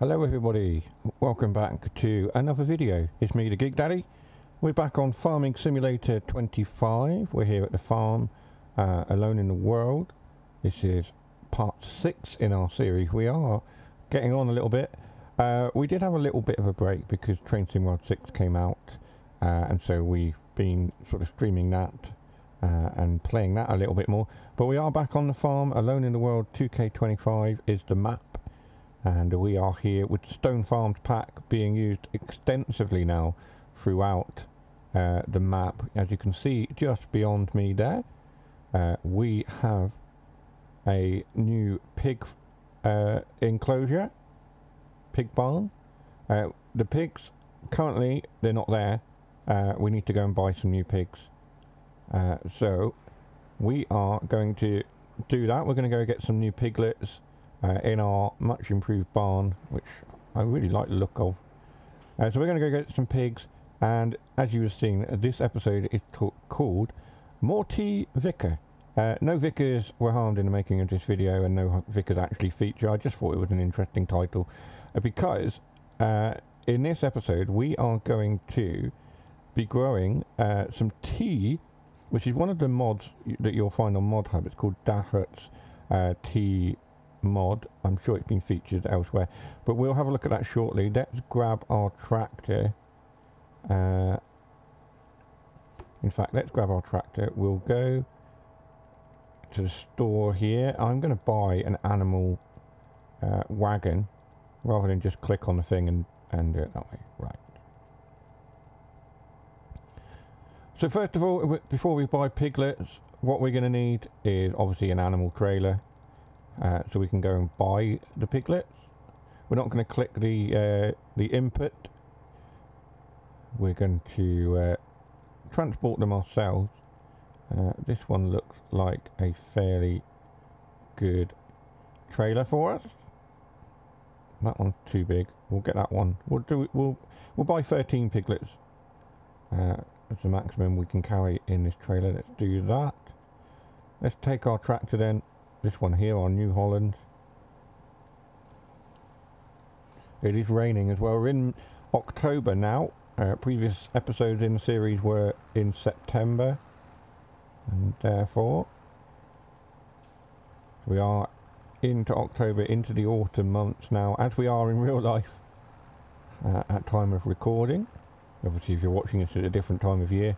Hello everybody, welcome back to another video. It's me, TheGeekDaddy. We're back on Farming Simulator 25. We're here at the farm, alone in the world. This is part 6 in our series. We are getting on a little bit. We did have a little bit of a break because Train Sim World 6 came out, and so we've been sort of streaming that and playing that a little bit more. But we are back on the farm, alone in the world. 2K25 is the map. And we are here with the Stone Farms pack being used extensively now throughout the map. As you can see just beyond me there, we have a new pig enclosure, pig barn. The pigs, currently, they're not there. We need to go and buy some new pigs. So we are going to do that. We're going to go get some new piglets. In our much improved barn, which I really like the look of. So we're going to go get some pigs, and as you were seeing, this episode is called Morty Vicar. No vicars were harmed in the making of this video, and no vicars actually feature. I just thought it was an interesting title, because in this episode we are going to be growing some tea, which is one of the mods that you'll find on Mod Hub. It's called Dahut's tea mod. I'm sure it's been featured elsewhere, but we'll have a look at that shortly. Let's grab our tractor. In fact, let's grab our tractor. We'll go to the store here. I'm going to buy an animal wagon rather than just click on the thing and do it that way. Right. So first of all, before we buy piglets, what we're going to need is obviously an animal trailer. So we can go and buy the piglets. We're not going to click the input. We're going to transport them ourselves. This one looks like a fairly good trailer for us. That one's too big. We'll get that one. We'll buy 13 piglets. That's the maximum we can carry in this trailer. Let's do that. Let's take our tractor then. This one here on New Holland. It is raining as well. We're in October now. Previous episodes in the series were in September, and therefore we are into October, into the autumn months now, as we are in real life at time of recording. Obviously, if you're watching this at a different time of year,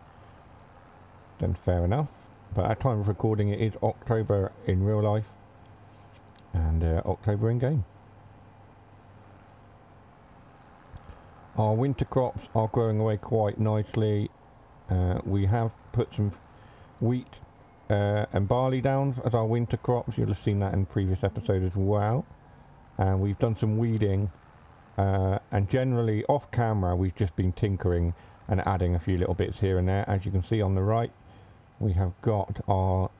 then fair enough. But at time of recording, it is October in real life and October in game. Our winter crops are growing away quite nicely. We have put some wheat and barley down as our winter crops. You'll have seen that in the previous episode as well. And we've done some weeding. And generally, off camera, we've just been tinkering and adding a few little bits here and there. As you can see on the right, we have got our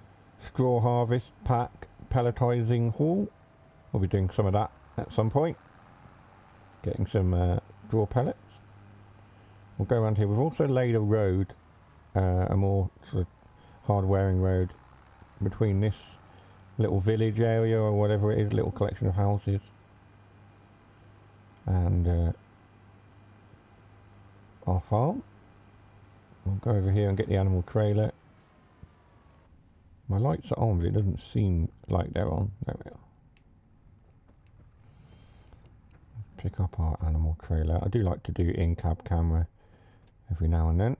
straw harvest pack pelletizing haul. We'll be doing some of that at some point. Getting some straw pellets. We'll go around here. We've also laid a road, a more sort of hard-wearing road between this little village area or whatever it is, little collection of houses, and our farm. We'll go over here and get the animal trailer. My lights are on, but it doesn't seem like they're on. There we are. Pick up our animal trailer. I do like to do in-cab camera every now and then.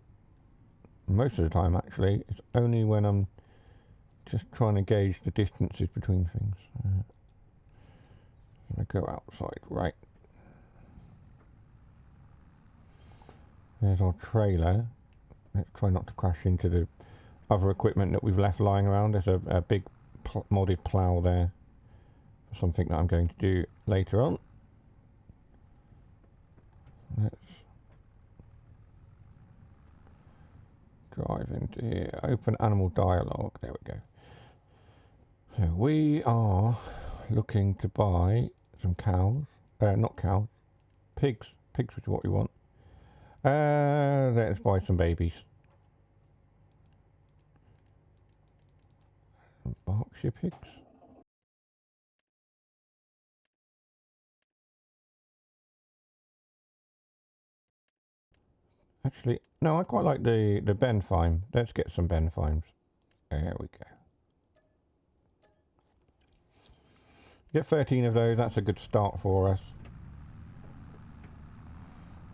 Most of the time, actually. It's only when I'm just trying to gauge the distances between things. I go outside, right. There's our trailer. Let's try not to crash into the other equipment that we've left lying around. There's a big modded plough there. Something that I'm going to do later on. Let's drive into here. Open animal dialogue. There we go. So we are looking to buy some cows. Not cows. Pigs. Pigs is what we want. Let's buy some babies. Berkshire pigs. Actually, no, I quite like the benfime. Let's get some benfimes. There we go. Get 13 of those, that's a good start for us.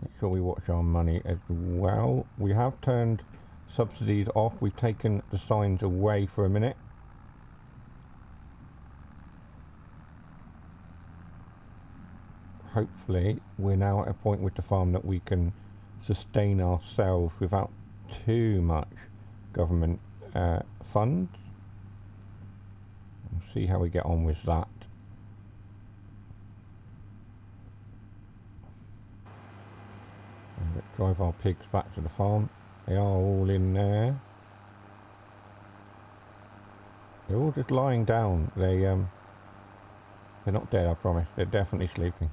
Make sure we watch our money as well. We have turned subsidies off. We've taken the signs away for a minute. Hopefully we're now at a point with the farm that we can sustain ourselves without too much government funds. We'll see how we get on with that. And let's drive our pigs back to the farm. They are all in there. They're all just lying down. They're not dead, I promise. They're definitely sleeping.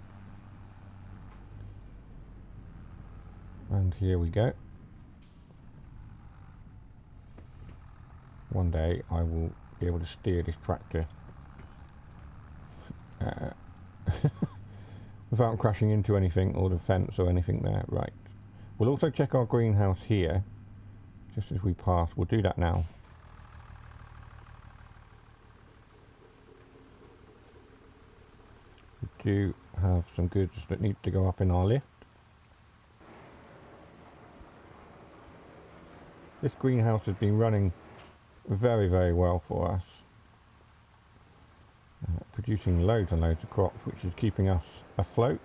And here we go. One day I will be able to steer this tractor without crashing into anything or the fence or anything there. Right. We'll also check our greenhouse here just as we pass. We'll do that now. We do have some goods that need to go up in our lift. This greenhouse has been running very, very well for us. Producing loads and loads of crops, which is keeping us afloat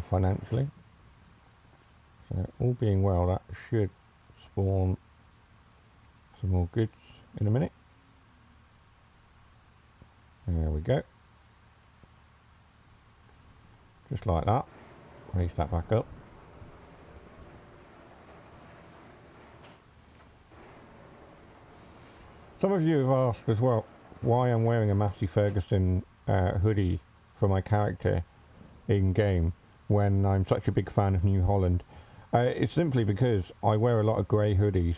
financially. So all being well, that should spawn some more goods in a minute. There we go. Just like that. Raise that back up. Some of you have asked as well why I'm wearing a Massey Ferguson hoodie for my character in game when I'm such a big fan of New Holland. It's simply because I wear a lot of grey hoodies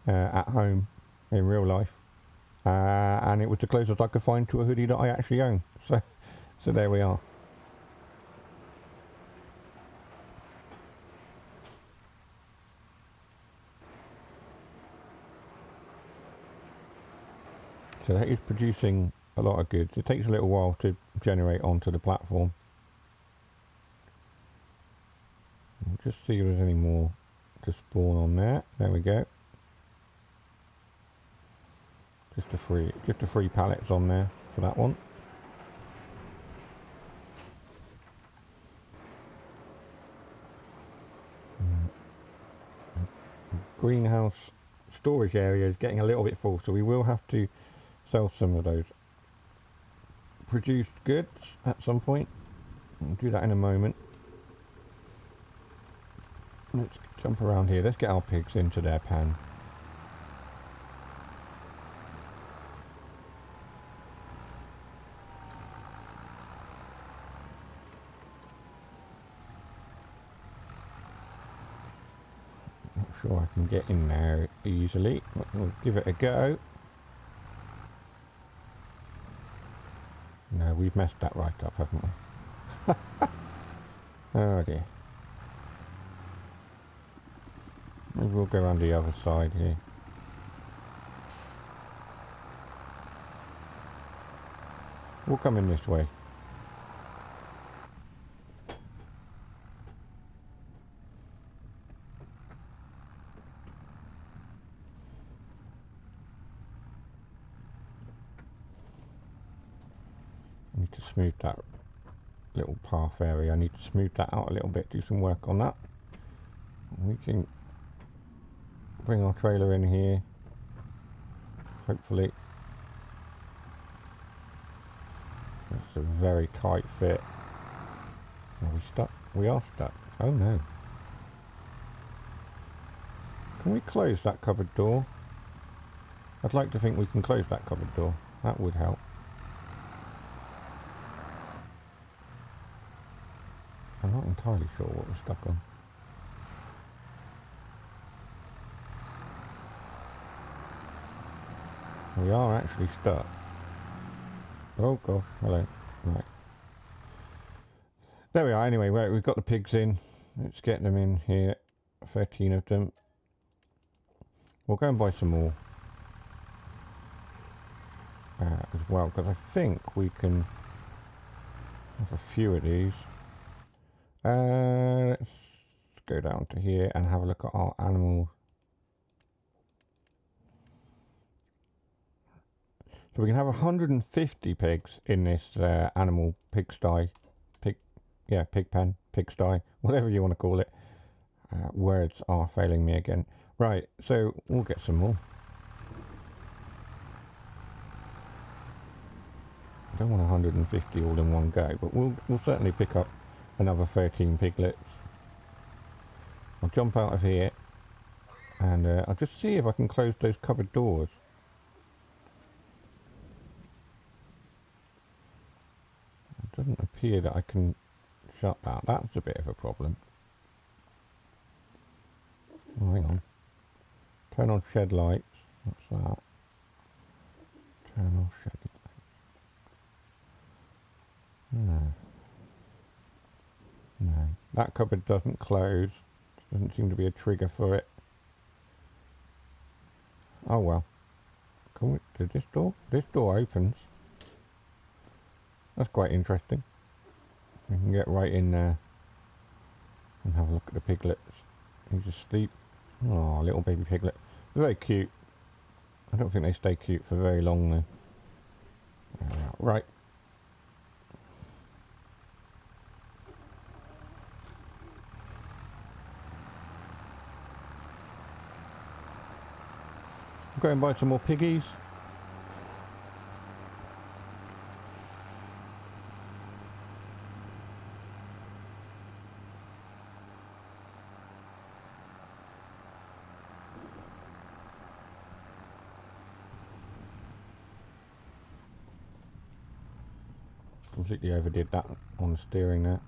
at home in real life, and it was the closest I could find to a hoodie that I actually own. So there we are. So that is producing a lot of goods. It takes a little while to generate onto the platform. We'll just see if there's any more to spawn on there. There we go. Just a free pallets on there for that one. Greenhouse storage area is getting a little bit full, so we will have to sell some of those produced goods at some point. We'll do that in a moment. Let's jump around here. Let's get our pigs into their pen. Not sure I can get in there easily, but we'll give it a go. No, we've messed that right up, haven't we? Oh dear. Maybe we'll go around the other side here. We'll come in this way. I need to smooth that little path area. I need to smooth that out a little bit, do some work on that. We can bring our trailer in here, hopefully. That's a very tight fit. Are we stuck? We are stuck. Oh no. Can we close that cupboard door? I'd like to think we can close that cupboard door. That would help. I'm not entirely sure what we're stuck on. We are actually stuck. Oh gosh, hello. Right. There we are. Anyway, we've got the pigs in. Let's get them in here. 13 of them. We'll go and buy some more as well, because I think we can have a few of these. Let's go down to here and have a look at our animals. So we can have 150 pigs in this animal pigsty, pig pen, pigsty, whatever you want to call it. Words are failing me again. Right, so we'll get some more. I don't want 150 all in one go, but we'll certainly pick up another 13 piglets. I'll jump out of here and I'll just see if I can close those cupboard doors. It doesn't appear that I can shut that. That's a bit of a problem. Oh, hang on. Turn on shed lights. What's that? Turn on shed lights. No. That cupboard doesn't close. Doesn't seem to be a trigger for it. Oh well. Can we do this door? This door opens. That's quite interesting. We can get right in there and have a look at the piglets. He's asleep. Oh, little baby piglet. They're very cute. I don't think they stay cute for very long though. Right. Go and buy some more piggies. Completely overdid that on the steering there.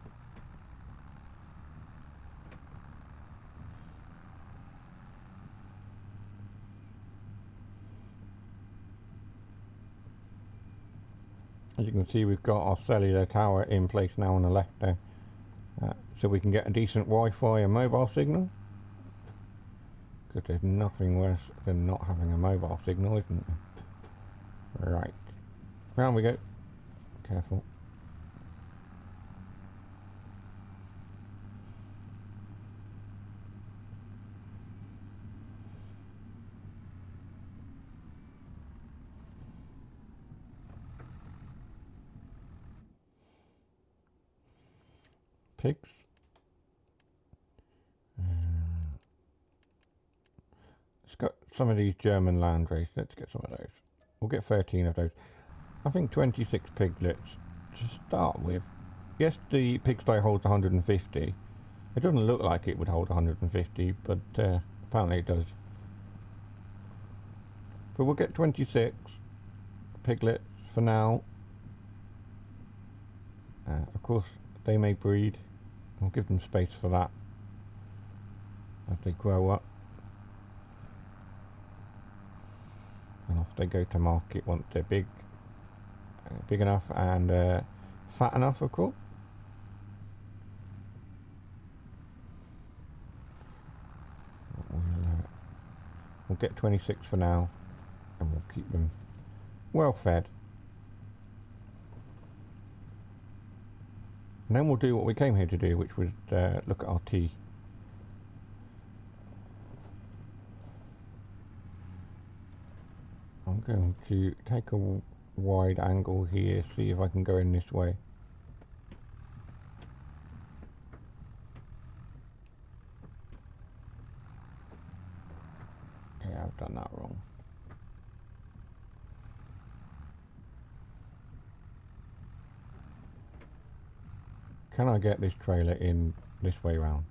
As you can see, we've got our cellular tower in place now on the left there, so we can get a decent Wi-Fi and mobile signal, because there's nothing worse than not having a mobile signal, isn't there? Right, round we go. Careful. Pigs. Let's got some of these German land race. Let's get some of those. We'll get 13 of those. I think 26 piglets to start with. Yes, the pigsty holds 150. It doesn't look like it would hold 150, but apparently it does. But we'll get 26 piglets for now. Of course, they may breed. I'll give them space for that as they grow up. And off they go to market once they're big enough and fat enough, of course. We'll get 26 for now, and we'll keep them well fed. And then we'll do what we came here to do, which was look at our tea. I'm going to take a wide angle here, see if I can go in this way. Yeah, I've done that wrong. Can I get this trailer in this way round?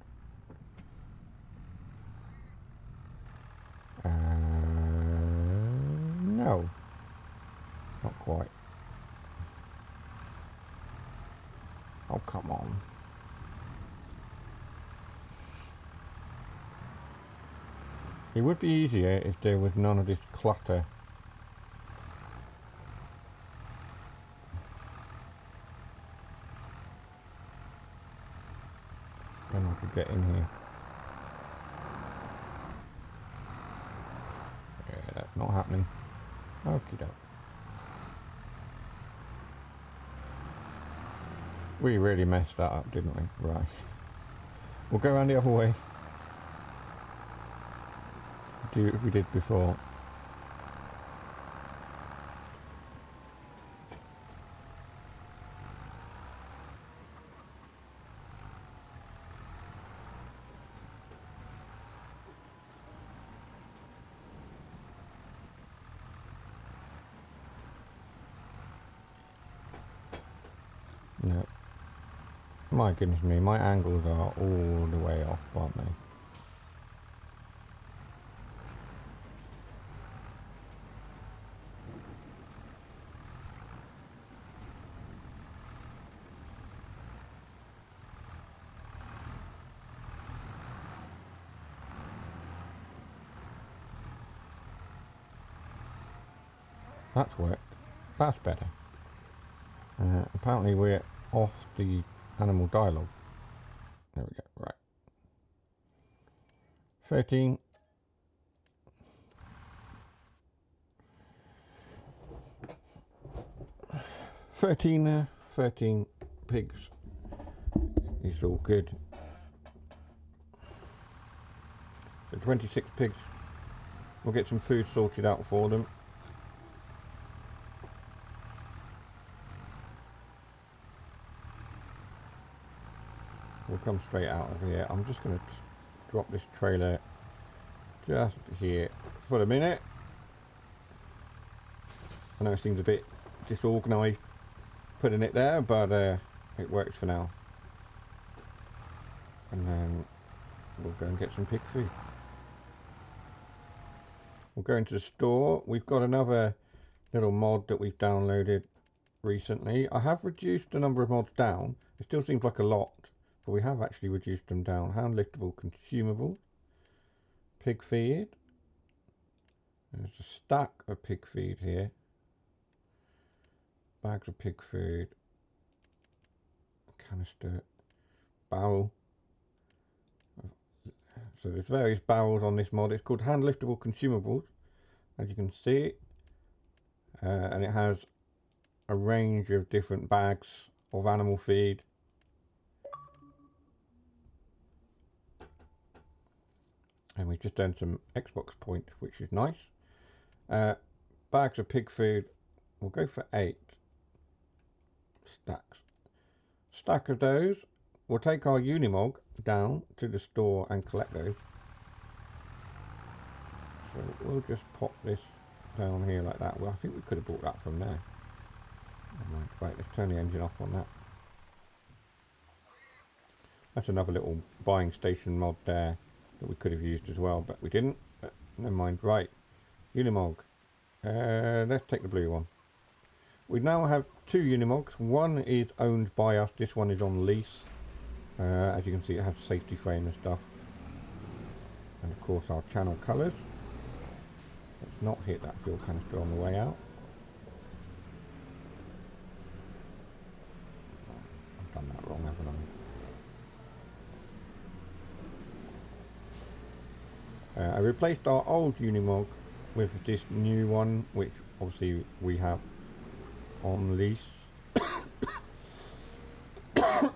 No, not quite. Oh, come on. It would be easier if there was none of this clutter. Then I could get in here. that's not happening. Okie doke. We really messed that up, didn't we? Right. We'll go around the other way. Do what we did before. No. My goodness me, my angles are all the way off, aren't they? That's worked. That's better. Apparently we're off the animal dialogue. There we go, right. 13. 13 pigs. It's all good. So 26 pigs. We'll get some food sorted out for them. We'll come straight out of here. I'm just going to drop this trailer just here for a minute. I know it seems a bit disorganised putting it there, but it works for now. And then we'll go and get some pig food. We'll go into the store. We've got another little mod that we've downloaded recently. I have reduced the number of mods down. It still seems like a lot, but we have actually reduced them down. Hand liftable consumables. Pig feed. There's a stack of pig feed here. Bags of pig food. Canister. Barrel. So there's various barrels on this mod. It's called hand liftable consumables, as you can see. And it has a range of different bags of animal feed. And we've just done some Xbox points, which is nice. Bags of pig food, we'll go for 8 stacks. Stack of those, we'll take our Unimog down to the store and collect those. So we'll just pop this down here like that. Well, I think we could have bought that from there. Right, let's turn the engine off on that. That's another little buying station mod there that we could have used as well, but we didn't. But never mind. Right, Unimog. Let's take the blue one. We now have 2 Unimogs. One is owned by us. This one is on lease. As you can see, it has safety frame and stuff. And of course our channel colours. Let's not hit that fuel canister on the way out. I've done that wrong, haven't I? I replaced our old Unimog with this new one, which obviously we have on lease. A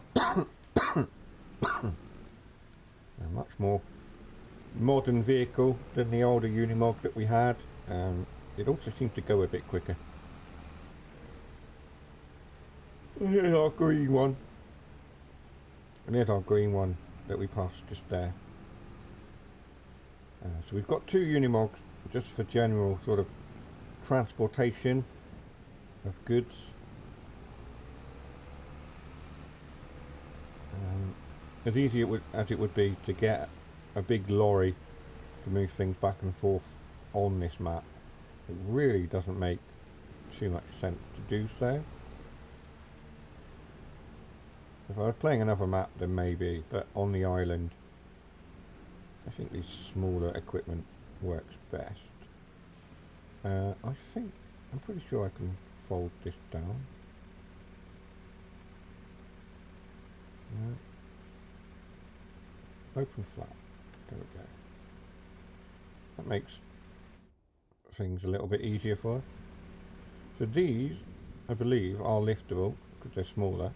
much more modern vehicle than the older Unimog that we had. It also seems to go a bit quicker. Here's our green one. And here's our green one that we passed just there. So we've got 2 Unimogs just for general sort of transportation of goods. As easy as it would be to get a big lorry to move things back and forth on this map, it really doesn't make too much sense to do so. If I was playing another map, then maybe, but on the island, I think this smaller equipment works best. I'm pretty sure I can fold this down. Open flat. There we go. That makes things a little bit easier for us. So these, I believe, are liftable because they're smaller.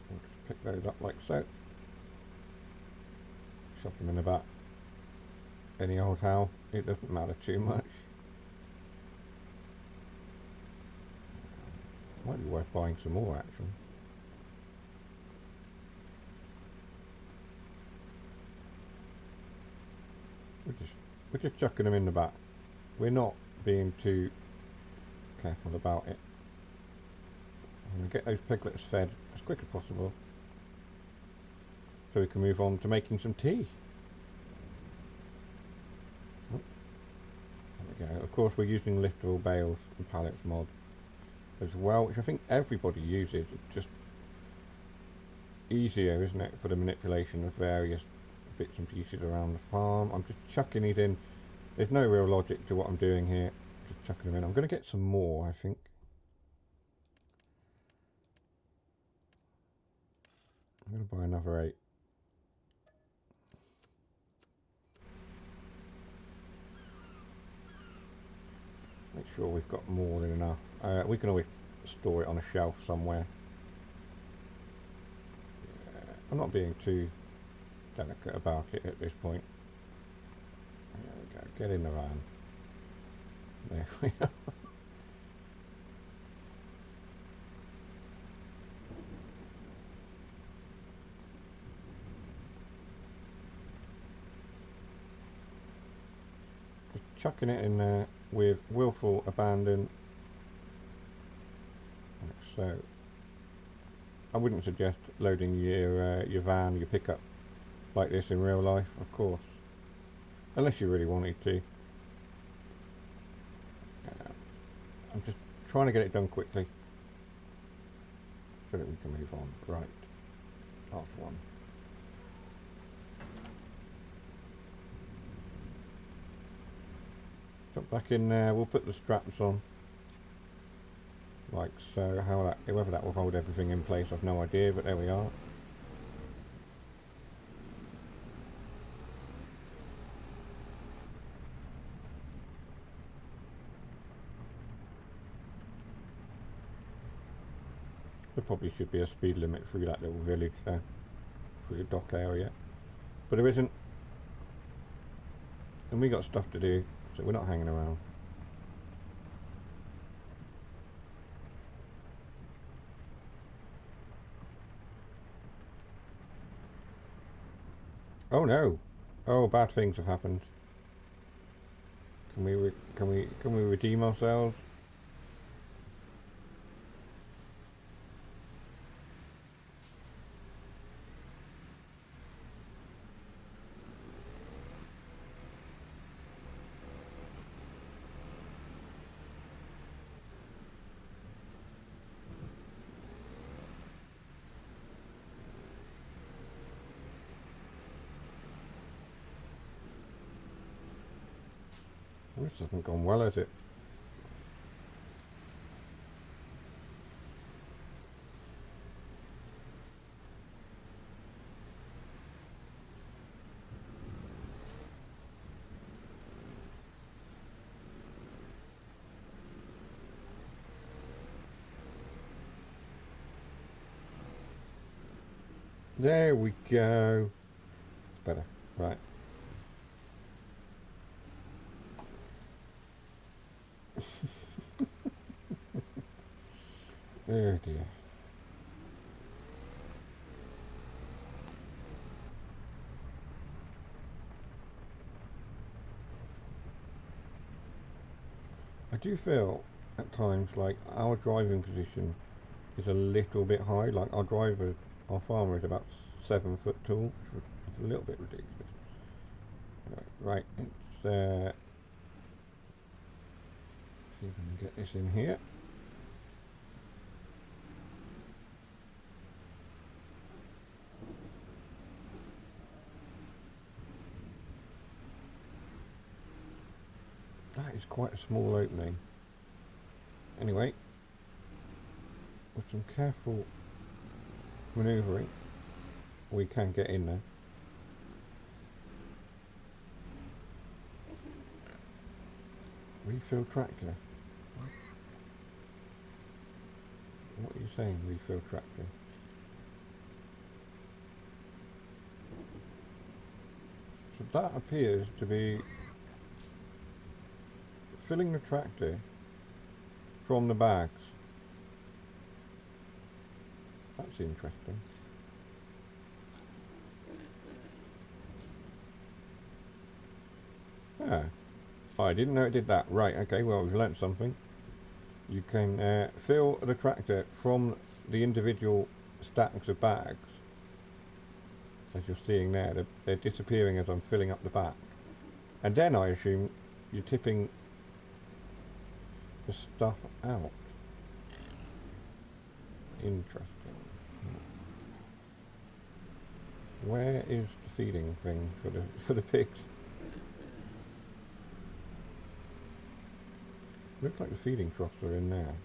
We'll just pick those up like so. Shove them in the back. Any old how, it doesn't matter too much. Might be worth buying some more actually. We're just chucking them in the back. We're not being too careful about it. I'm going to get those piglets fed as quick as possible so we can move on to making some tea. Oh, there we go. Of course we're using liftable bales and pallets mod as well, which I think everybody uses. It's just easier, isn't it, for the manipulation of various bits and pieces around the farm. I'm just chucking these in. There's no real logic to what I'm doing here. Just chucking them in. I'm going to get some more, I think. I'm going to buy another 8. Make sure we've got more than enough. We can always store it on a shelf somewhere. I'm not being too delicate about it at this point. There we go. Get in the van. There we are. Just chucking it in there with willful abandon. Like so. I wouldn't suggest loading your van, your pickup like this in real life, of course, unless you really wanted to. I'm just trying to get it done quickly so that we can move on. Right, last one. Jump back in there. We'll put the straps on like so. Whether that will hold everything in place, I've no idea, but there we are. There probably should be a speed limit through that little village there, through the dock area, but there isn't, and we got stuff to do, so we're not hanging around. Oh no! Oh, bad things have happened. Can we redeem ourselves? This hasn't gone well, has it? There we go. Better, right. Oh dear. I do feel at times like our driving position is a little bit high. Like our farmer is about 7 foot tall, which is a little bit ridiculous. Right, it's see if I can get this in here. That is quite a small opening. Anyway, with some careful manoeuvring, we can get in there. Refill tractor. What are you saying, refill tractor? So that appears to be filling the tractor from the bags. That's interesting. Ah, I didn't know it did that. Right, okay, well, we've learnt something. You can fill the tractor from the individual stacks of bags. As you're seeing there, they're disappearing as I'm filling up the back. And then I assume you're tipping the stuff out. Interesting. Where is the feeding thing for the pigs? Looks like the feeding troughs are in there.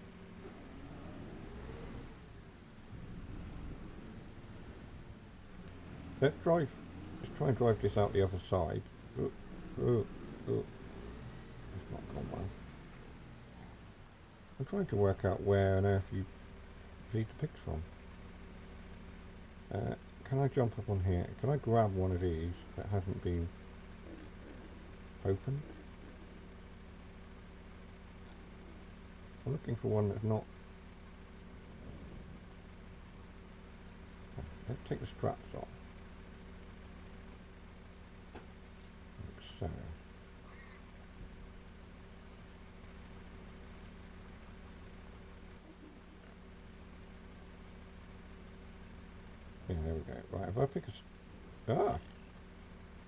Let's try and drive this out the other side. It's not gone well. I'm trying to work out where on earth you feed the pigs from. Can I jump up on here? Can I grab one of these that hasn't been opened? I'm looking for one that's not. Let's take the straps off. Like so. Yeah, there we go. Right, if I pick a...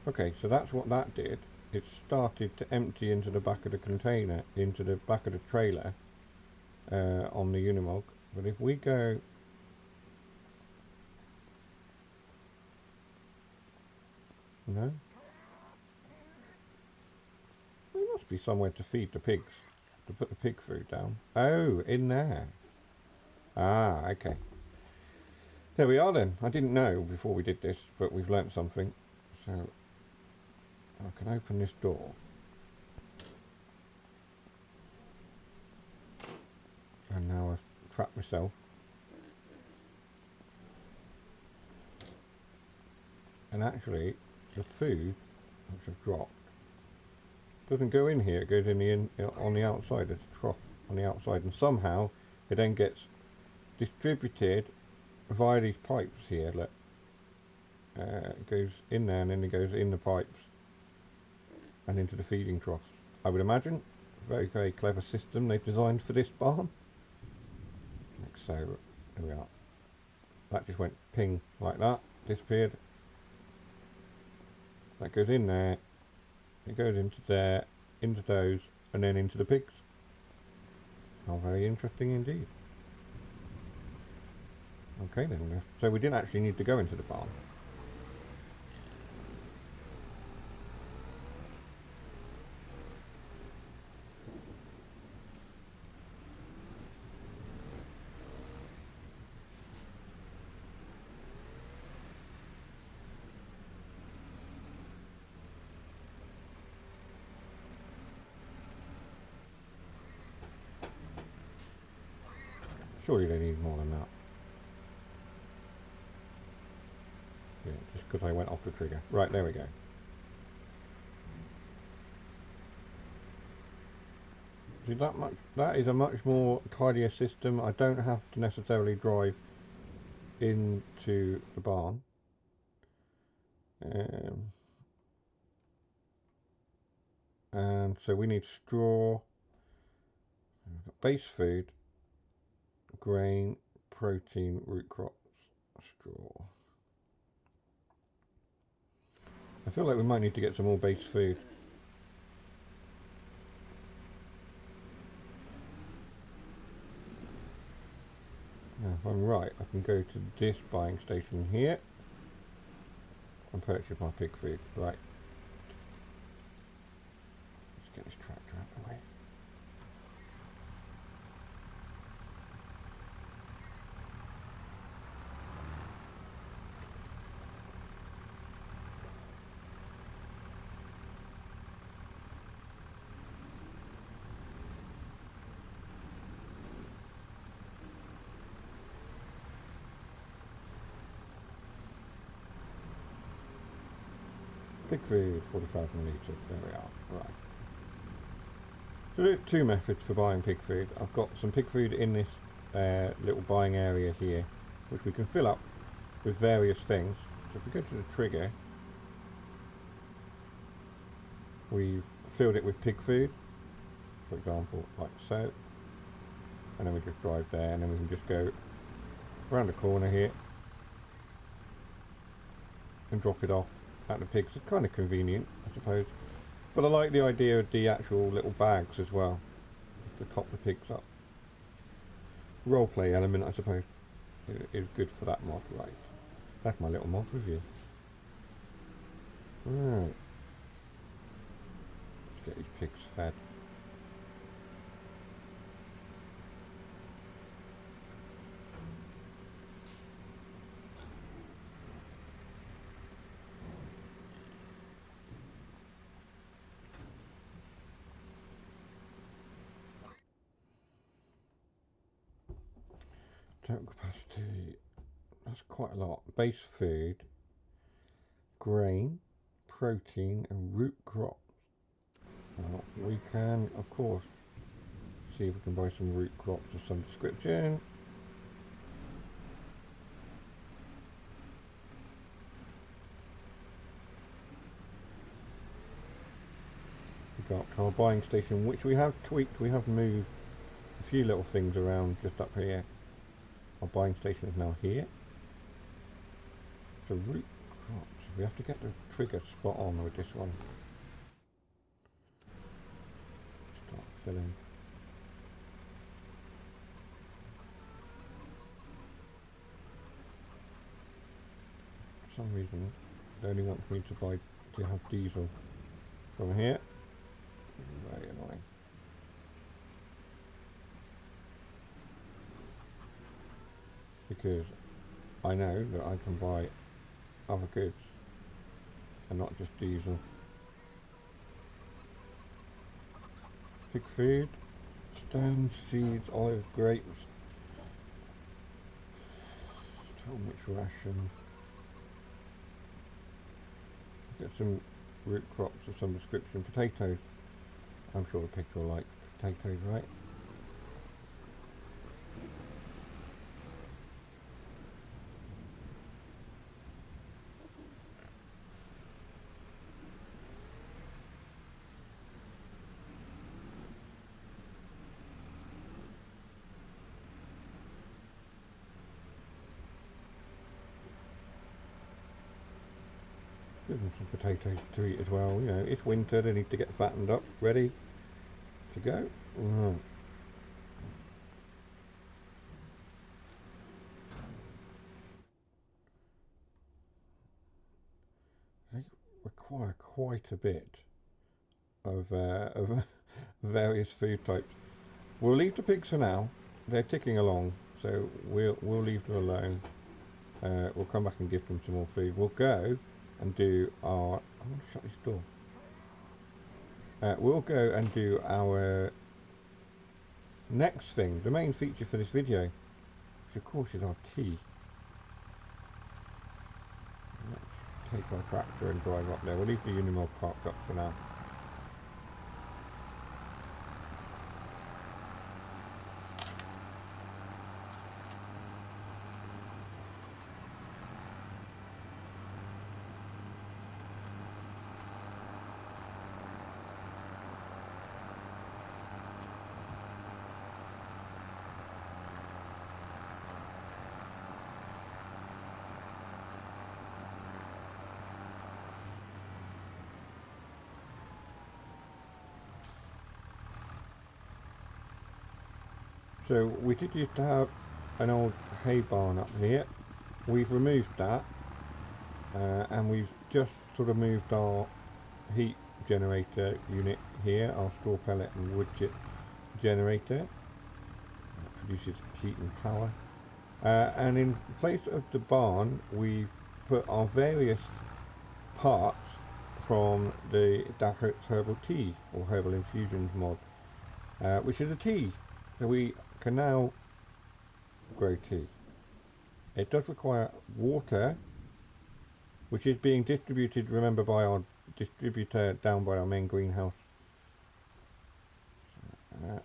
Okay, so that's what that did. It started to empty into the back of the container, into the back of the trailer on the Unimog. But if we go... No? There must be somewhere to feed the pigs. To put the pig food down. Oh, in there. Ah, okay. There we are then. I didn't know before we did this, but we've learnt something. So, I can open this door. And now I've trapped myself. And actually, the food, which I've dropped, doesn't go in here. It goes in on the outside. There's a trough on the outside. And somehow, it then gets distributed via these pipes here. Look, it goes in there and then it goes in the pipes and into the feeding troughs. I would imagine very, very clever system they've designed for this barn. Like so, there we are. That just went ping like that, disappeared. That goes in there, it goes into there, into those, and then into the pigs. How very interesting indeed. Okay then, so we didn't actually need to go into the barn. Surely they need more than that. Yeah, just because I went off the trigger. Right, there we go. See, that is a much more tidier system. I don't have to necessarily drive into the barn. And so we need straw. We've got base food, grain, protein, root crops, straw. I feel like we might need to get some more base food. Now, if I'm right, I can go to this buying station here and purchase my pig food. Right. Let's get this tractor out of the way. Pig food, 40,000 litres, there we are, right. So there's two methods for buying pig food. I've got some pig food in this little buying area here, which we can fill up with various things. So if we go to the trigger, we've filled it with pig food, for example, like so. And then we just drive there, and then we can just go around the corner here and drop it off at the pigs. It's kind of convenient, I suppose. But I like the idea of the actual little bags as well, to top the pigs up. Roleplay element, I suppose, is good for that mod, right? That's my little mod review. Right. Let's get these pigs fed. Total capacity, that's quite a lot. Base food, grain, protein and root crops. Well, we can, of course, see if we can buy some root crops of some description. We got our buying station, which we have tweaked. We have moved a few little things around just up here. Our buying station is now here. So root crops, we have to get the trigger spot on with this one. Start filling. For some reason, they only want me to have diesel from here. Very annoying. Because I know that I can buy other goods and not just diesel. Pig food, stones, seeds, olives, grapes, total mixed ration. Get some root crops of some description. Potatoes. I'm sure the pigs will like potatoes, right? Give them some potatoes to eat as well. You know, it's winter, they need to get fattened up, ready to go. Right. They require quite a bit of various food types. We'll leave the pigs for now. They're ticking along, so we'll leave them alone. We'll come back and give them some more food. We'll go and do our... I'm going to shut this door. We'll go and do our next thing, the main feature for this video, which of course is our tea. Let's take our tractor and drive up there. We'll leave the Unimog parked up for now. So we did used to have an old hay barn up here. We've removed that and we've just sort of moved our heat generator unit here, our straw pellet and wood chip generator. That produces heat and power. And in place of the barn we've put our various parts from the Dappert's Herbal Tea or Herbal Infusions mod, which is a tea. So we can now grow tea. It does require water, which is being distributed, remember, by our distributor down by our main greenhouse.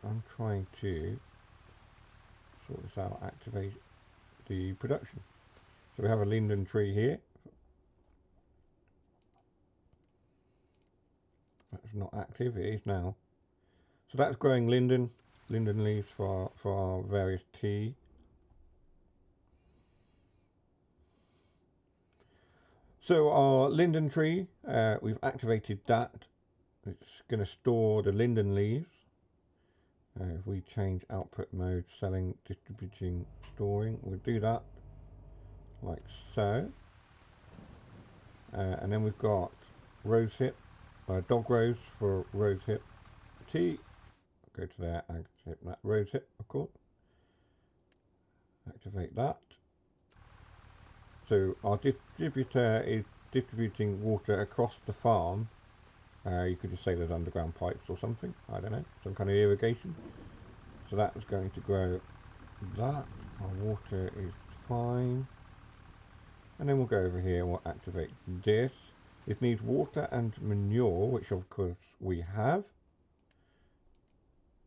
I'm trying to sort this out, activate the production. So we have a linden tree here. That's not active, it is now. So that's growing linden leaves for our various tea. So our linden tree, we've activated that. It's going to store the linden leaves. If we change output mode, selling, distributing, storing, we'll do that like so. And then we've got rosehip, dog rose for rosehip tea. Go to there, activate that rosehip, of course. Activate that. So our distributor is distributing water across the farm. You could just say there's underground pipes or something, I don't know, some kind of irrigation. So that's going to grow that. Our water is fine. And then we'll go over here and we'll activate this. It needs water and manure, which of course we have.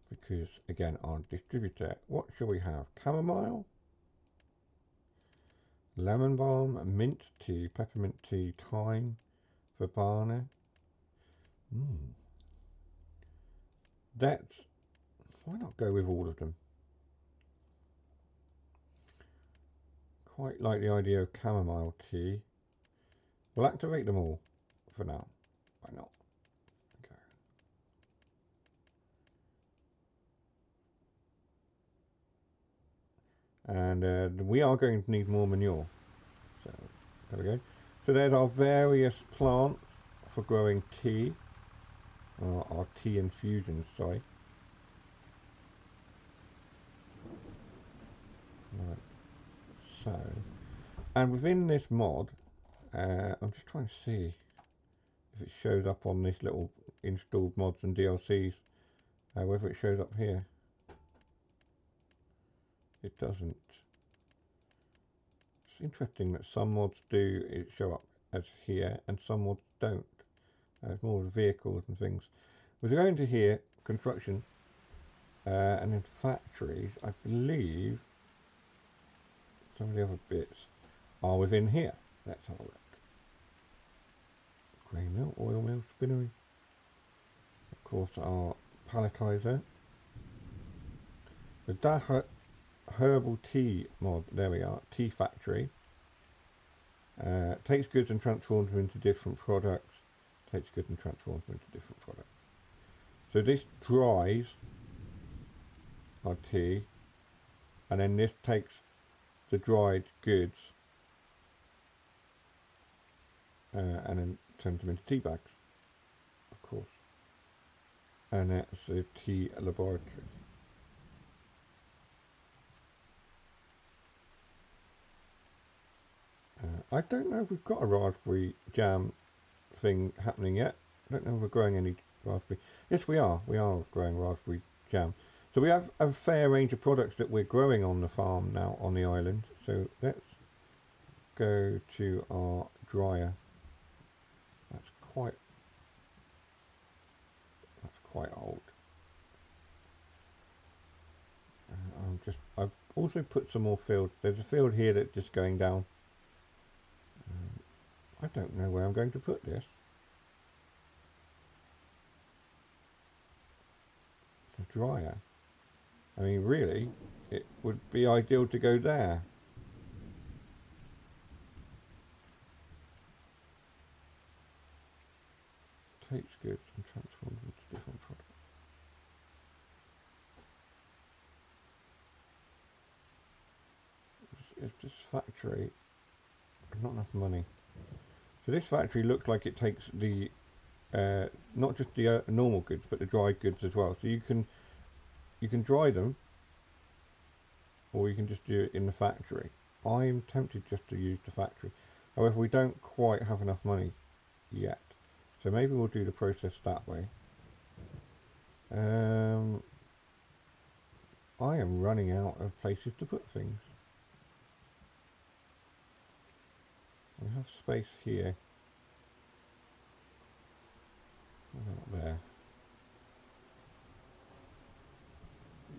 Because again, our distributor, what shall we have? Chamomile, lemon balm, mint tea, peppermint tea, thyme, verbena. That's, why not go with all of them? Quite like the idea of chamomile tea. We'll activate them all for now. Why not? Okay. And we are going to need more manure. So there we go. So there's our various plants for growing tea. Our tea infusions, sorry. Right. So, and within this mod, I'm just trying to see if it shows up on this little installed mods and DLCs, whether it shows up here. It doesn't. It's interesting that some mods do show up as here and some mods don't. It's more vehicles and things. We're going to here, construction, and in factories, I believe some of the other bits are within here. Let's have a look. Grain mill, oil mill, spinnery. Of course, our palletizer. The herbal tea mod, there we are, tea factory. Takes goods and transforms them into different products. Takes goods and transforms them into different products. So this dries our tea, and then this takes the dried goods and then turns them into tea bags, of course. And that's a tea laboratory. I don't know if we've got a raspberry jam thing happening yet. I don't know if we're growing any raspberry. Yes, we are. We are growing raspberry jam. So we have a fair range of products that we're growing on the farm now on the island. So let's go to our dryer. That's quite old. I've also put some more fields. There's a field here that's just going down. I don't know where I'm going to put this. The dryer. I mean, really, it would be ideal to go there. Takes goods and transforms into different products. It's this factory, not enough money. So this factory looks like it takes the not just the normal goods, but the dried goods as well. So you can dry them, or you can just do it in the factory. I'm tempted just to use the factory. However, we don't quite have enough money yet, so maybe we'll do the process that way. I am running out of places to put things. We have space here. there.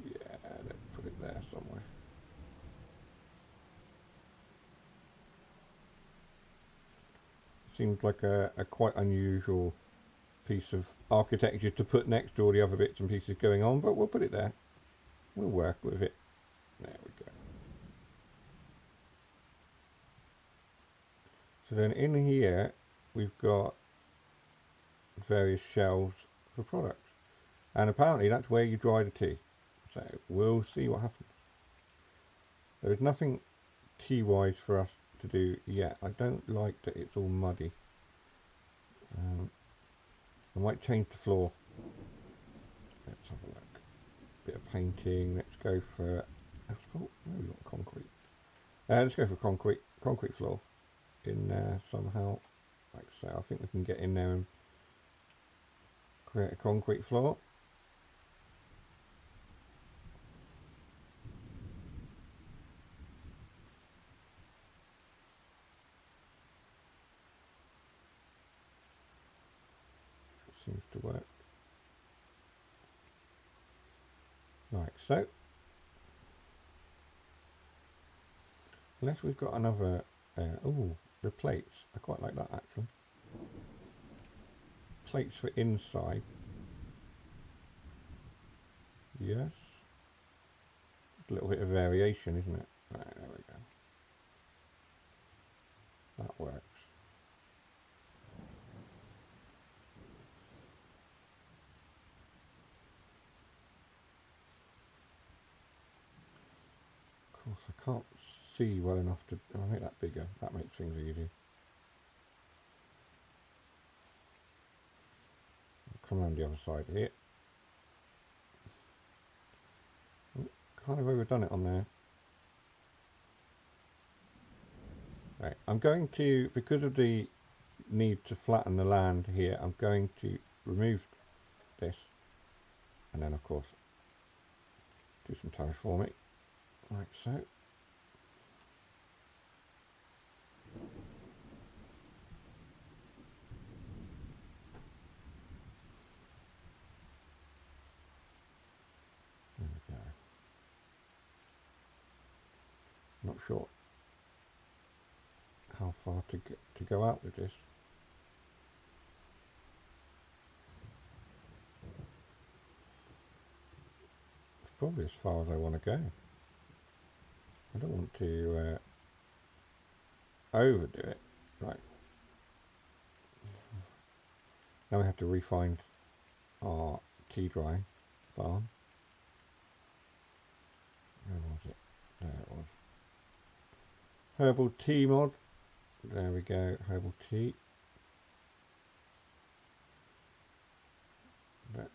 Yeah, let's put it there somewhere. Seems like a quite unusual piece of architecture to put next to all the other bits and pieces going on, but we'll put it there. We'll work with it. There we go. So then in here we've got various shelves for products, and apparently that's where you dry the tea. So we'll see what happens. There is nothing tea wise for us to do yet. I don't like that it's all muddy. I might change the floor. Let's have a look. Bit of painting. Let's go for asphalt. No, we've got concrete. Let's go for concrete floor in there somehow. Like so, I think we can get in there and create a concrete floor. That seems to work. Like so. Unless we've got another, oh, the plates. I quite like that actually. Plates for inside. Yes. A little bit of variation, isn't it? Right, there we go. That works. Of course, I can't see well enough to. I'll make that bigger. That makes things easy. I'll come around the other side here. Oh, kind of overdone it on there. Right, I'm going to, because of the need to flatten the land here, I'm going to remove this, and then of course do some terraforming, like so. There we go. Not sure how far to go out with this. It's probably as far as I want to go. I don't want to overdo it. Right. Now we have to refine our tea drying farm. Where was it? There it was. Herbal tea mod. There we go, herbal tea. Let's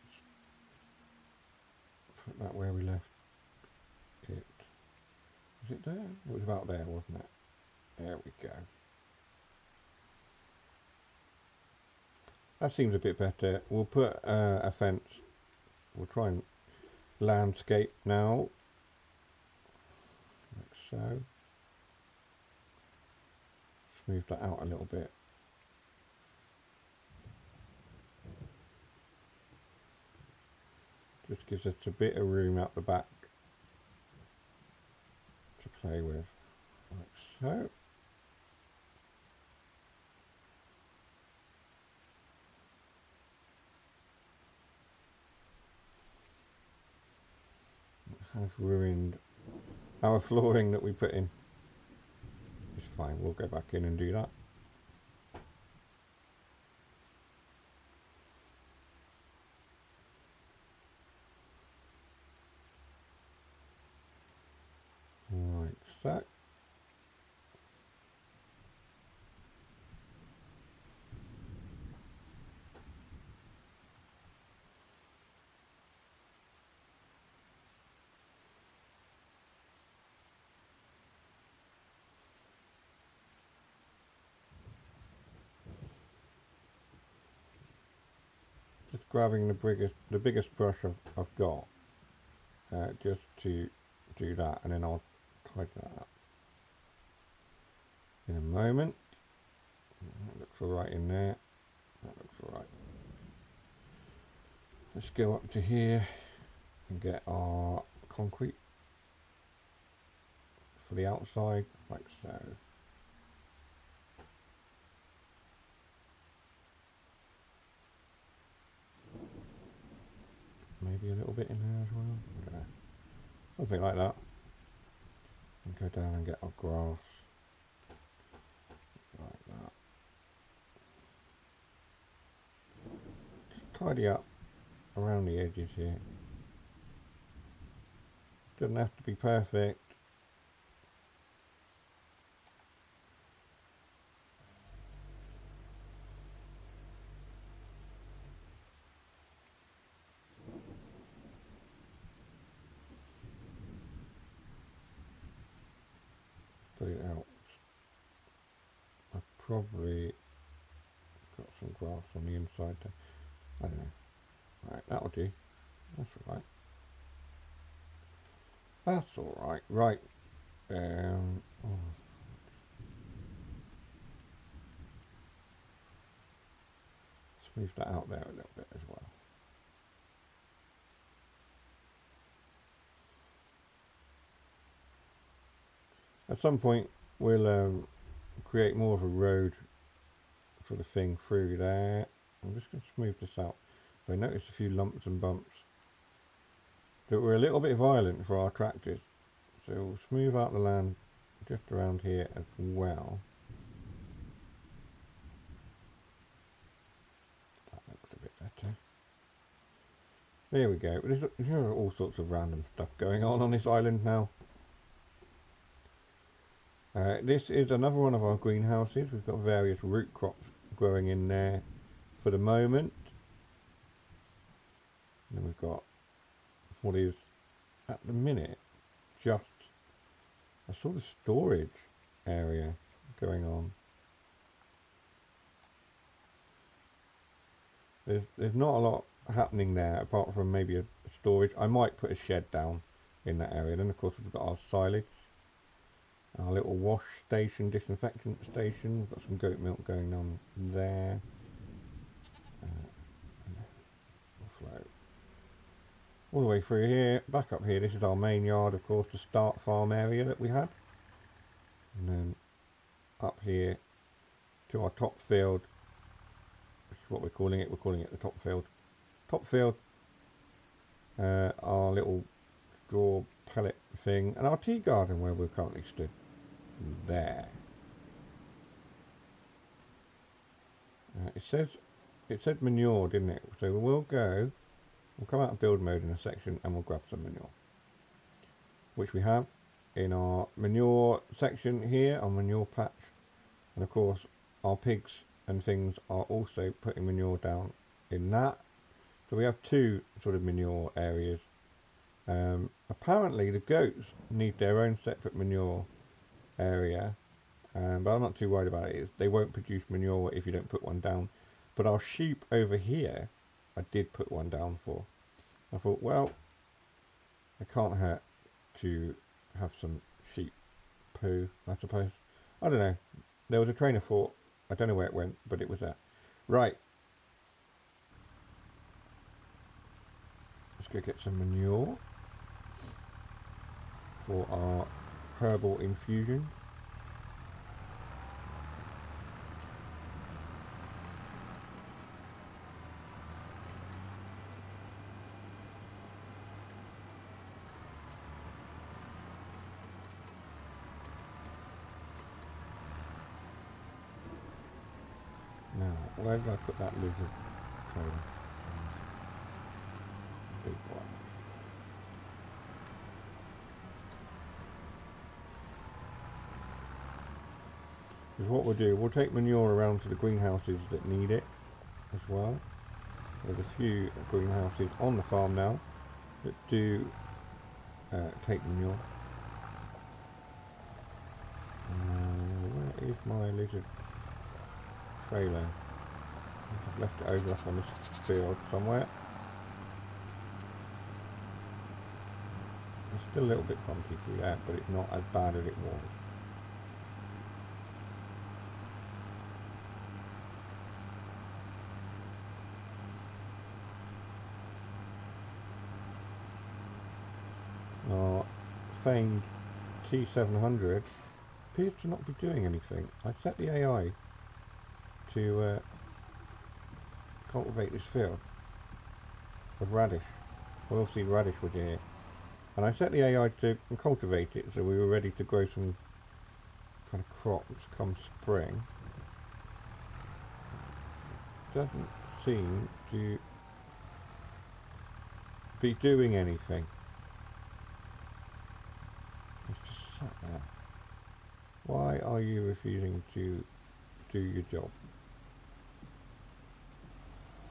put that where we left it. Was it there? It was about there, wasn't it? There we go. That seems a bit better. We'll put a fence. We'll try and landscape now. Like so. Smooth that out a little bit. Just gives us a bit of room out the back to play with. Like so. Has ruined our flooring that we put in. It's fine, we'll go back in and do that. Like so. Just grabbing the biggest brush I've got, just to do that, and then I'll tighten that up in a moment. That looks alright in there. That looks alright. Let's go up to here and get our concrete for the outside, like so. Maybe a little bit in there as well. I don't know. Something like that. And go down and get our grass. Like that. Just tidy up around the edges here. Doesn't have to be perfect. But it helps. I've probably got some grass on the inside there. I don't know. Right, that'll do. That's alright. That's alright. Right. Oh. Smooth that out there a little bit as well. At some point we'll create more of a road for the thing through there. I'm just going to smooth this out. So I noticed a few lumps and bumps that were a little bit violent for our tractors. So we'll smooth out the land just around here as well. That looks a bit better. There we go. There are all sorts of random stuff going on this island now. This is another one of our greenhouses. We've got various root crops growing in there for the moment. And then we've got what is at the minute just a sort of storage area going on. There's not a lot happening there apart from maybe a storage. I might put a shed down in that area. Then of course we've got our silage, our little wash station, disinfectant station. We've got some goat milk going on there. Flow all the way through here, back up here. This is our main yard, of course, the start farm area that we had. And then up here to our top field. This is what we're calling it. We're calling it the top field. Top field. Our little straw pellet thing, and our tea garden where we're currently stood. There. It said manure, didn't it? So we'll come out of build mode in a section and we'll grab some manure, which we have in our manure section here, our manure patch. And of course our pigs and things are also putting manure down in that. So we have two sort of manure areas. Apparently the goats need their own separate manure area, but I'm not too worried about it. They won't produce manure if you don't put one down. But our sheep over here, I did put one down for. I thought, well, it can't hurt to have some sheep poo, I suppose. I don't know. There was a train of thought. I don't know where it went, but it was there. Right. Let's go get some manure for our herbal infusion. Now, where did I put that lizard trailer? Big one. Because what we'll do, we'll take manure around to the greenhouses that need it as well. There's a few greenhouses on the farm now that do take manure. Where is my lizard trailer? I've left it over up on this field somewhere. It's still a little bit bumpy through that, but it's not as bad as it was. famed T700 appears to not be doing anything. I set the AI to cultivate this field of radish. Well, obviously radish was here. And I set the AI to cultivate it so we were ready to grow some kind of crops come spring. Doesn't seem to be doing anything. It's just sat there. Why are you refusing to do your job?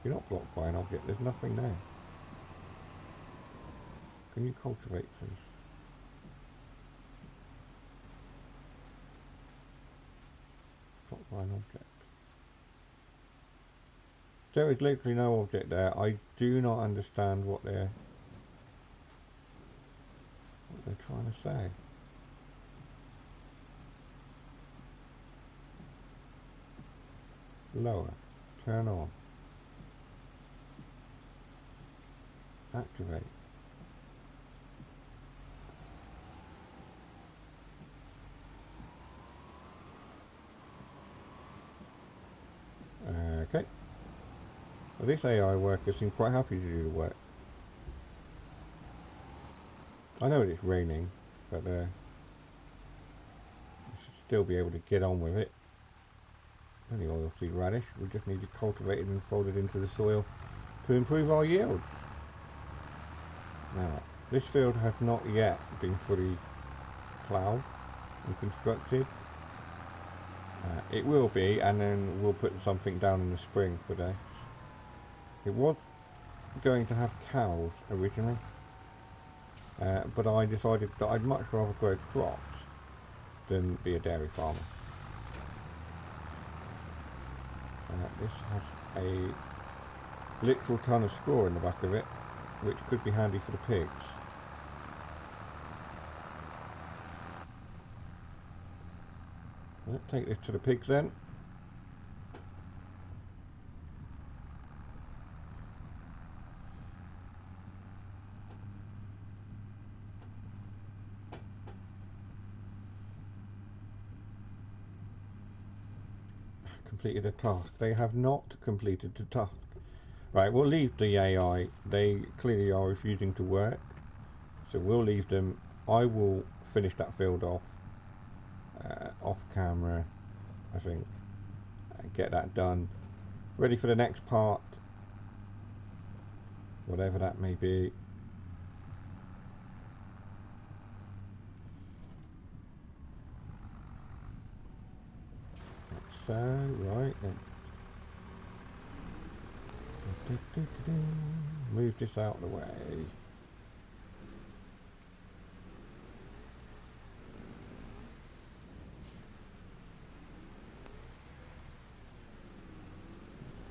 You're not blocked by an object, there's nothing there. Can you cultivate please? Blocked by an object. There is literally no object there. I do not understand what they're trying to say. Lower. Turn on. Activate. Okay. Well, this AI worker seems quite happy to do the work. I know it's raining, but I should still be able to get on with it. Only oilseed radish. We just need to cultivate it and fold it into the soil to improve our yields. Now, this field has not yet been fully ploughed and constructed. It will be, and then we'll put something down in the spring for this. It was going to have cows originally, but I decided that I'd much rather grow crops than be a dairy farmer. This has a literal ton of straw in the back of it, which could be handy for the pigs. Let's take this to the pigs then. Completed a task. They have not completed the task. Right, we'll leave the AI. They clearly are refusing to work, so we'll leave them. I will finish that field off camera, I think, and get that done, ready for the next part, whatever that may be. So, right then, move this out of the way.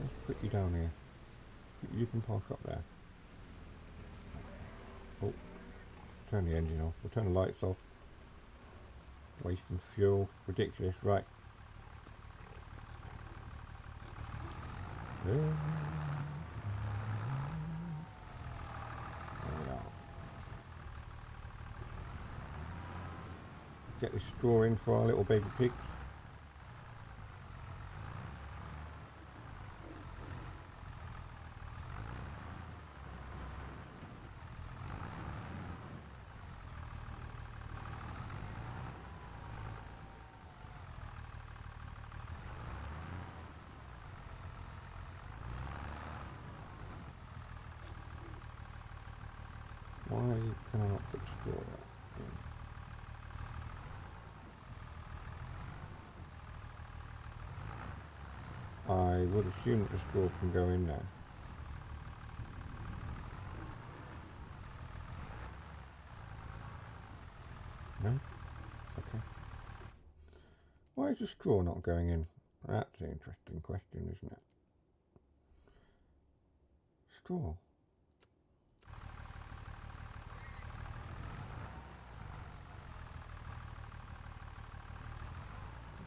Let's put you down here. You can park up there. Oh, turn the engine off. We'll turn the lights off. Wasting fuel. Ridiculous, right. There we are. Get this straw in for our little baby pigs. Why can I not put straw in? I would assume that the straw can go in there. No? Okay. Why is the straw not going in? That's an interesting question, isn't it? Straw.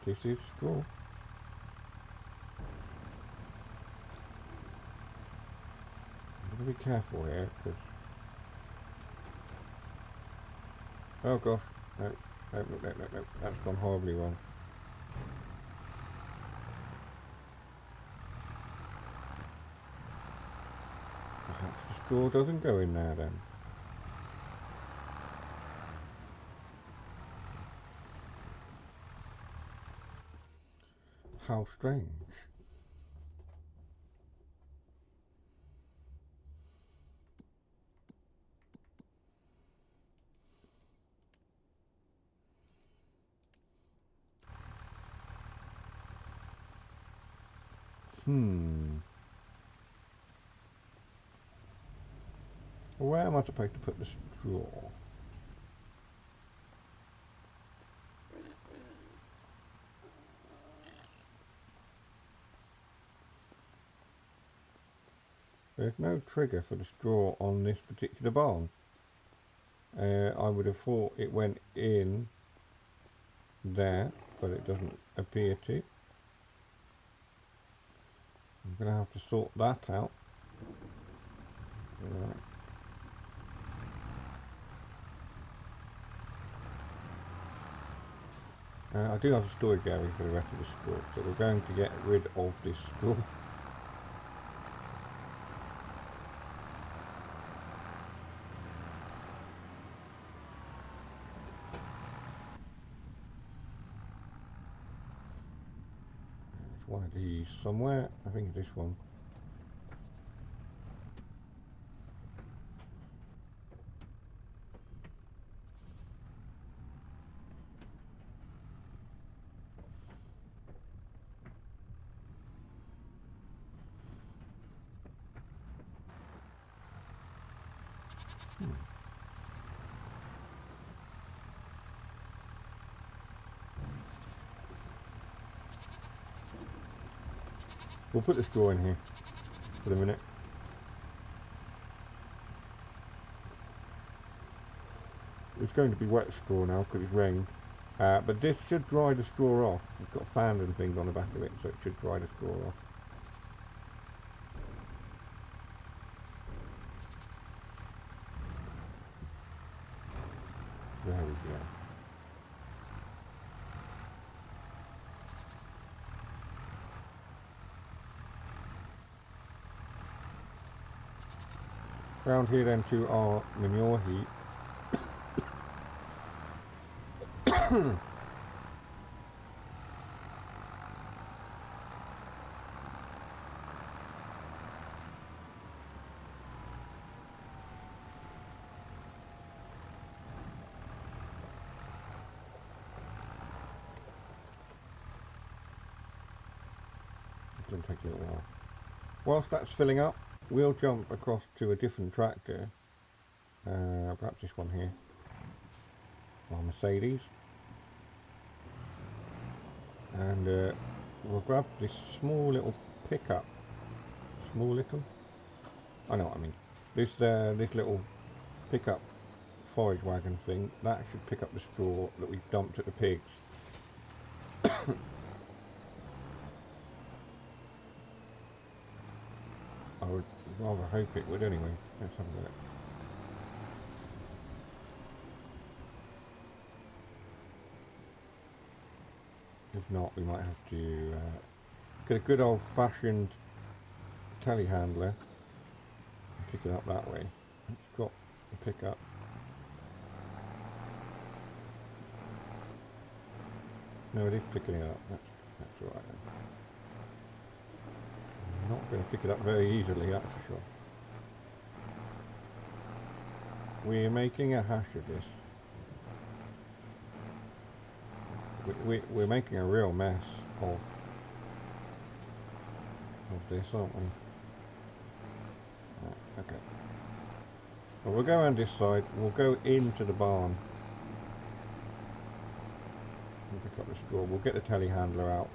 This is straw. I'm going to be careful here, because Oh gosh, no, no, no, no, no, no. That's gone horribly wrong. Perhaps the straw doesn't go in there then. How strange. Where am I supposed to put the straw? There's no trigger for the straw on this particular barn. I would have thought it went in there, but it doesn't appear to. I'm going to have to sort that out. Right. I do have a storage area for the rest of the straw, so we're going to get rid of this straw. There's one of these somewhere. I think it's this one. We'll put the straw in here for a minute. It's going to be wet straw now because it's rained. But this should dry the straw off. It's got fans and things on the back of it, so it should dry the straw off. There we go. Round here then to our manure heap. It's going to take a little while. Whilst that's filling up, we'll jump across to a different tractor. Perhaps this one here. Our Mercedes. And we'll grab this small little pickup. Small little? I know what I mean. This little pickup forage wagon thing, that should pick up the straw that we dumped at the pigs. I would rather hope it would anyway. Let's have a look. If not, we might have to get a good old-fashioned telehandler and pick it up that way. Let's drop the pickup. No, it is picking it up. That's alright then. I'm not going to pick it up very easily, that's for sure. We're making a hash of this. We're making a real mess of this, aren't we? Right, okay. Well, we'll go around this side. We'll go into the barn. We'll pick up the straw. We'll get the telehandler out.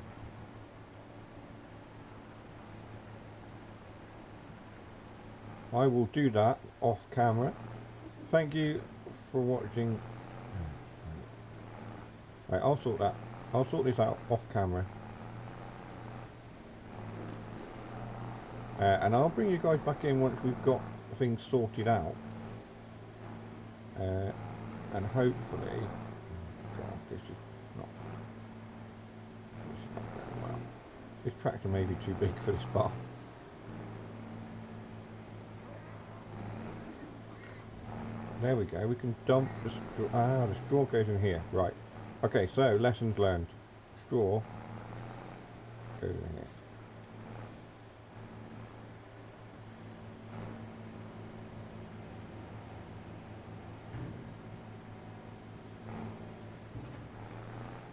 I will do that off camera. Thank you for watching. Right, I'll sort this out off camera. And I'll bring you guys back in once we've got things sorted out. and hopefully, God, this is not going well. This tractor may be too big for this bar. There we go, we can dump the straw. Ah, the straw goes in here, right. Okay, so lessons learned. Straw goes in here.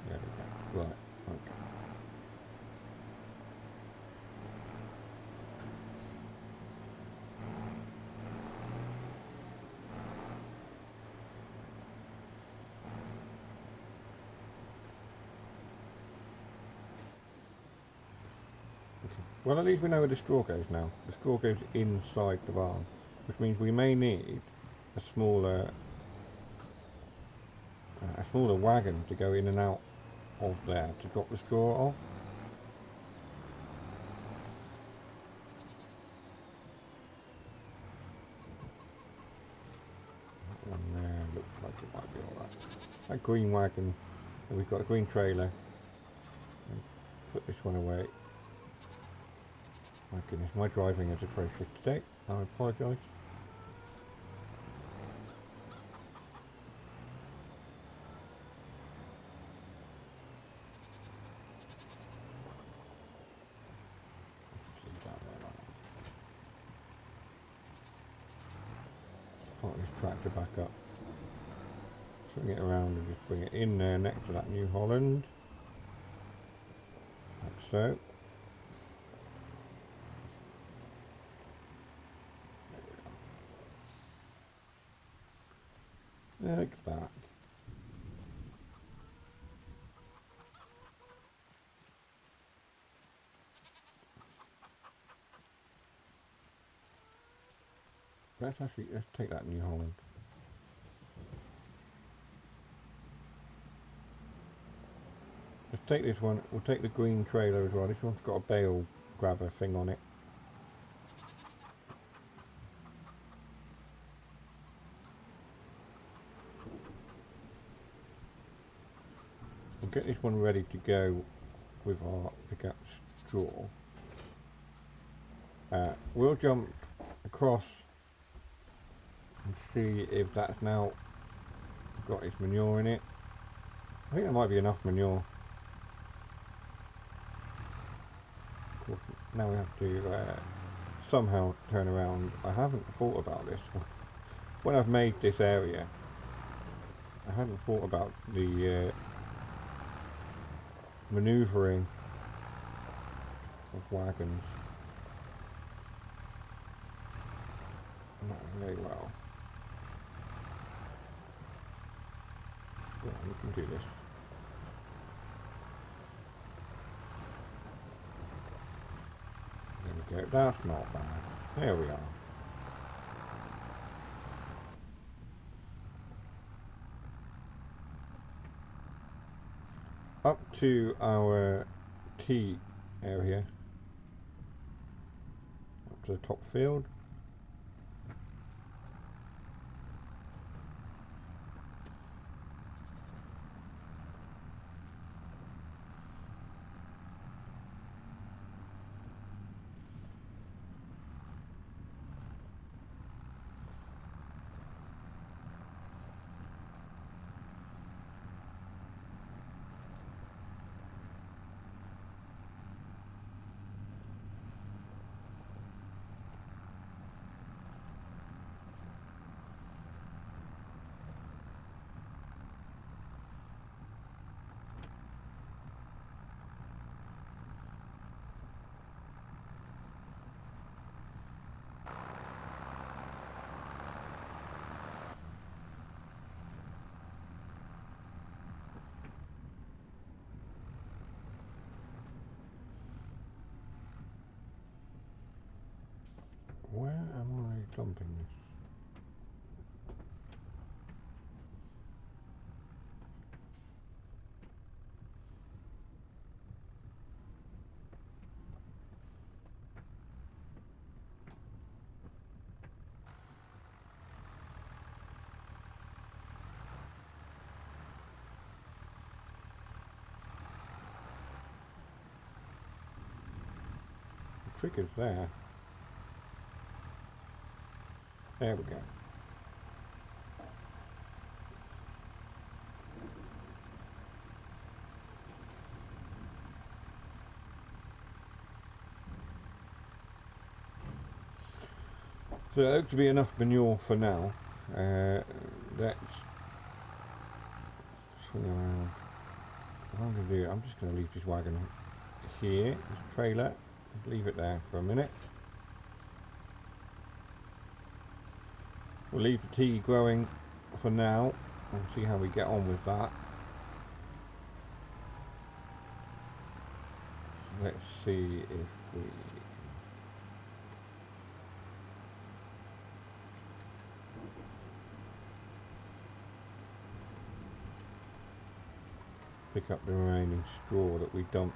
There we go, right, okay. Well, at least we know where the straw goes now. The straw goes inside the barn, which means we may need a smaller wagon to go in and out of there to drop the straw off. That one there looks like it might be alright. That green wagon, we've got a green trailer. Put this one away. My goodness, my driving is atrocious today. I apologise. Park this tractor back up. Swing it around and just bring it in there next to that New Holland. Like so. Like that. Let's take that New Holland. Let's take this one. We'll take the green trailer as well. This one's got a bale grabber thing on it. We'll get this one ready to go with our pickup straw. We'll jump across and see if that's now got its manure in it. I think there might be enough manure. Of course, now we have to somehow turn around. I haven't thought about this. When I've made this area, I hadn't thought about the manoeuvring of wagons. Not very well. Yeah, we can do this. There we go. That's not bad. There we are. Up to our tea area. Up to the top field. Where am I dumping this? triggers there. There we go. So that looks to be enough manure for now. Let's swing around. What I'm going to do, I'm just going to leave this wagon here, this trailer, just leave it there for a minute. We'll leave the tea growing for now and see how we get on with that. Let's see if we pick up the remaining straw that we dumped.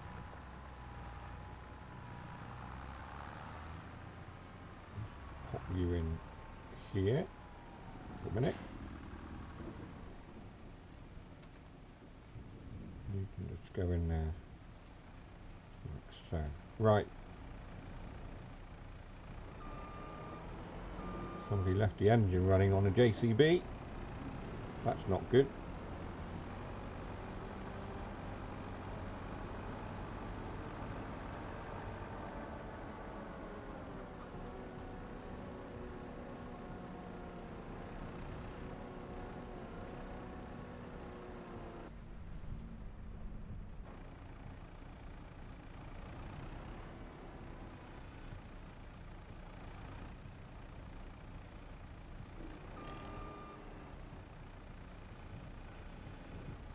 Pop you in here for a minute. You can just go in there like so. Right. Somebody left the engine running on a JCB. That's not good.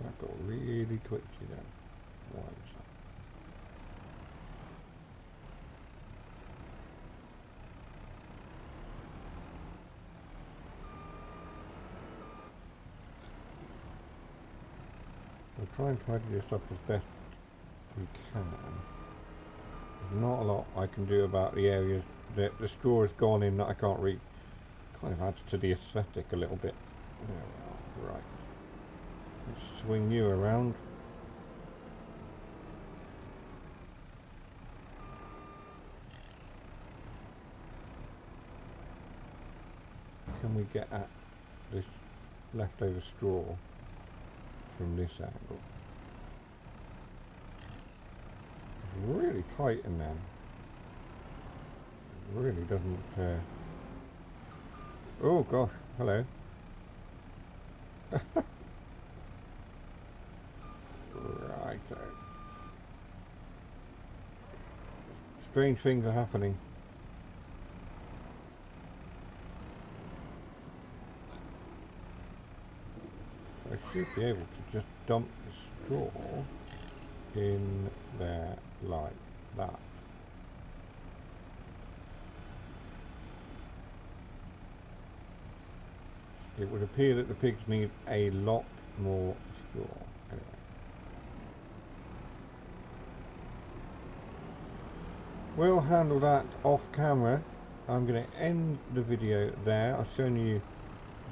That got really twitchy then. Why is that? We'll try and tidy this up as best we can. There's not a lot I can do about the areas that the straw has gone in that I can't read. Kind of adds to the aesthetic a little bit. There we are, right. Let's swing you around. Can we get at this leftover straw from this angle? It's really tight in there. It really doesn't... Oh gosh, hello. Right. Strange things are happening. I should be able to just dump the straw in there like that. It would appear that the pigs need a lot more straw. Anyway. We'll handle that off camera. I'm going to end the video there. I've shown you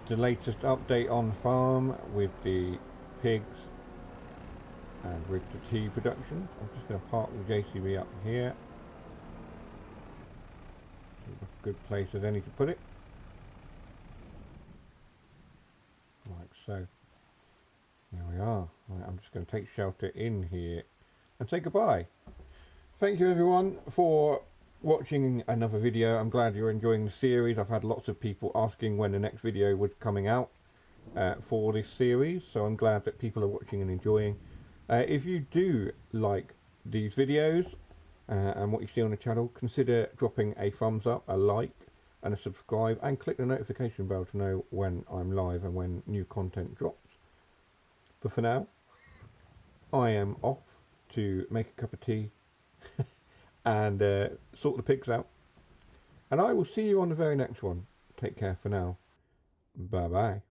the latest update on the farm with the pigs and with the tea production. I'm just going to park the JCB up here. A good place as any to put it. Like so. There we are. Right, I'm just going to take shelter in here and say goodbye. Thank you everyone for watching another video. I'm glad you're enjoying the series. I've had lots of people asking when the next video was coming out for this series, so I'm glad that people are watching and enjoying. If you do like these videos and what you see on the channel, consider dropping a thumbs up, a like and a subscribe, and click the notification bell to know when I'm live and when new content drops. But for now, I am off to make a cup of tea and sort the pigs out, and I will see you on the very next one. Take care for now. Bye bye.